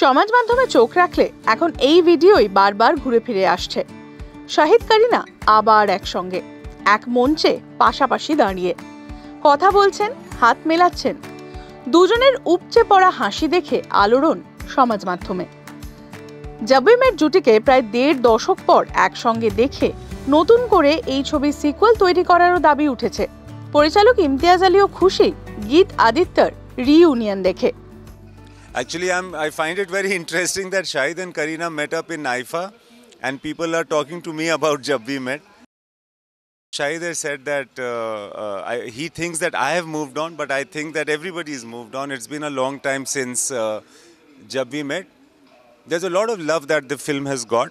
সমাজ মাধ্যমে চোখ রাখলে এখন এই ভিডিওই বারবার ঘুরে ফিরে আসছে। শাহিদ করিনা আবার একসঙ্গে এক মঞ্চে পাশাপাশি দাঁড়িয়ে কথা বলছেন, হাত মেলাচ্ছেন। দুজনের উপচে পড়া হাসি দেখে আলোড়ন সমাজ মাধ্যমে। জব উই মেট জুটিকে প্রায় ১.৫ দশক পর একসঙ্গে দেখে নতুন করে এই ছবির সিকুয়েল তৈরি করারও দাবি উঠেছে। পরিচালক ইমতিয়াজ আলীও খুশি গীত আদিত্যর রিইউনিয়ন দেখে। Actually, I find it very interesting that Shahid and Kareena met up in IIFA and people are talking to me about Jab We Met. Shahid has said that he thinks that I have moved on, but I think that everybody's moved on. It's been a long time since Jab We Met. There's a lot of love that the film has got,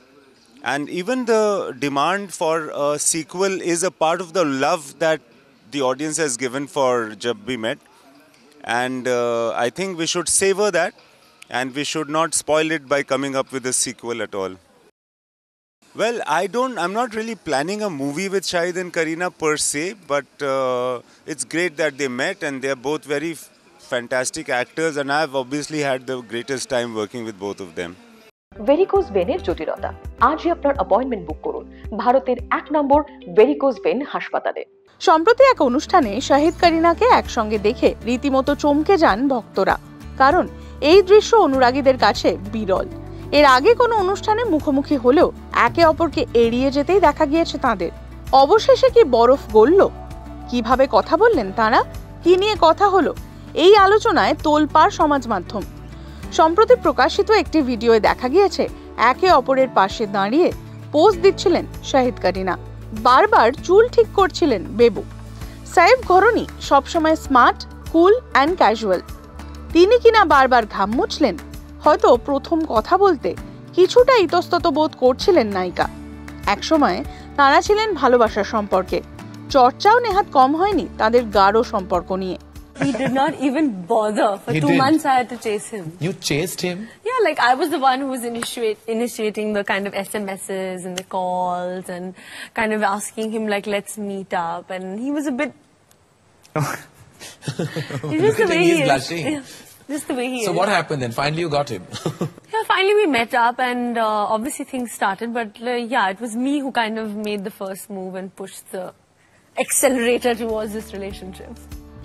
and even the demand for a sequel is a part of the love that the audience has given for Jab We Met. And I think we should savor that, and we should not spoil it by coming up with a sequel at all. Well, I'm not really planning a movie with Shahid and Kareena per se, but it's great that they met, and they're both very fantastic actors, and I've obviously had the greatest time working with both of them. Varicose ভেনের জটিলতা, আজই আপনার appointment বুক করুন ভারতের ১ নম্বর varicose when হাসপাতালে। সম্প্রতি এক অনুষ্ঠানে শাহিদ করিনাকে একসঙ্গে দেখে রীতিমতো চমকে যান ভক্তরা, কারণ এই দৃশ্য অনুরাগীদের কাছে বিরল। এর আগে কোনো অনুষ্ঠানে মুখোমুখি হলেও একে অপরকে এড়িয়ে যেতেই দেখা গিয়েছে তাদের। অবশেষে কি বরফ গলল? কিভাবে কথা বললেন তারা? কি নিয়ে কথা হলো? এই আলোচনায় তোলপাড় সমাজ মাধ্যম। সম্প্রতি প্রকাশিত একটি ভিডিওয়ে দেখা গিয়েছে একে অপরের পাশে দাঁড়িয়ে পোজ দিচ্ছিলেন শাহিদ করিনা, বারবার চুল ঠিক করছিলেন বেবু। সাইফ ঘরনি সবসময় স্মার্ট, কুল অ্যান্ড ক্যাজুয়াল, তিনি কিনা বারবার ঘাম মুছলেন। হয়তো প্রথম কথা বলতে কিছুটা ইতস্তত বোধ করছিলেন নায়িকা। একসময় তারা ছিলেন ভালোবাসার সম্পর্কে, চর্চাও নেহাত কম হয়নি তাদের গাঢ় সম্পর্ক নিয়ে। He did not even bother. For 2 months I had to chase him. You chased him? Yeah, like I was the one who was initiating the kind of SMSs and the calls and kind of asking him like, let's meet up. And he was a bit... Just the way he is. Blushing. Yeah, just the way he is. So what happened then? Finally you got him? Yeah, finally we met up and obviously things started. But yeah, it was me who kind of made the first move and pushed the accelerator towards this relationship.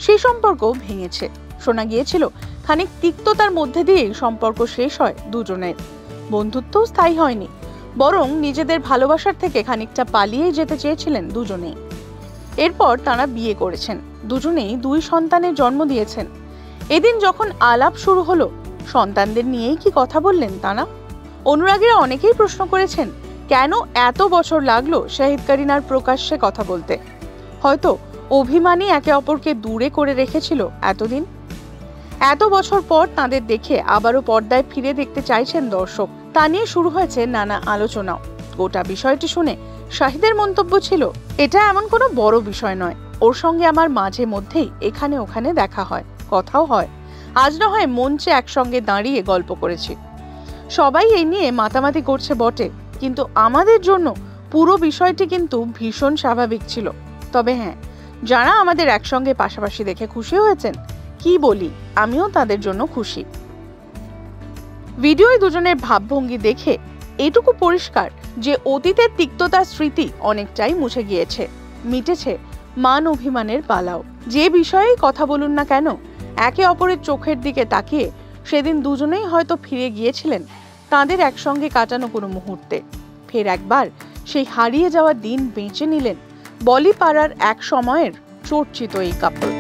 সেই সম্পর্ক ভেঙেছে। শোনা গিয়েছিল খানিক তিক্ততার মধ্যে দিয়ে সম্পর্ক শেষ হয় দুজনের। বন্ধুত্বও স্থায়ী হয়নি, বরং নিজেদের ভালোবাসার থেকে খানিকটা পালিয়ে যেতে চেয়েছিলেন দুজনেই। এরপর তারা বিয়ে করেছেন, দুজনেই 2 সন্তানের জন্ম দিয়েছেন। এদিন যখন আলাপ শুরু হলো, সন্তানদের নিয়েই কি কথা বললেন তারা? অনুরাগীরা অনেকেই প্রশ্ন করেছেন কেন এত বছর লাগলো শাহিদ করিনার প্রকাশ্যে কথা বলতে। হয়তো অভিমানী একে অপরকে দূরে করে রেখেছিল এতদিন। এত বছর পর তাদের দেখে আবারও পর্দায় ফিরে দেখতে চাইছেন দর্শক। তা নিয়ে শুরু হয়েছে নানা আলোচনাও। গোটা বিষয়টি শুনে শাহিদের মন্তব্য ছিল, এটা এমন কোনো বড় বিষয় নয়, ওর সঙ্গে আমার মাঝে মধ্যেই এখানে ওখানে দেখা হয়, কথাও হয়। আজ না হয় মঞ্চে একসঙ্গে দাঁড়িয়ে গল্প করেছি। সবাই এই নিয়ে মাতামাতি করছে বটে, কিন্তু আমাদের জন্য পুরো বিষয়টি কিন্তু ভীষণ স্বাভাবিক ছিল। তবে হ্যাঁ, যারা আমাদের একসঙ্গে পাশাপাশি দেখে খুশি হয়েছেন, কি বলি, আমিও তাদের জন্য খুশি। ভিডিওয় দুজনের ভাবভঙ্গি দেখে এটুকু পরিষ্কার যে অতীতের তিক্ততার স্মৃতি অনেকটাই মুছে গিয়েছে, মিটেছে মান অভিমানের পালাও। যে বিষয়েই কথা বলুন না কেন, একে অপরের চোখের দিকে তাকিয়ে সেদিন দুজনেই হয়তো ফিরে গিয়েছিলেন তাদের একসঙ্গে কাটানো কোনো মুহূর্তে। ফের একবার সেই হারিয়ে যাওয়া দিন বেঁচে নিলেন বলিপাড়ার এক সময়ের চর্চিত এই কাপল।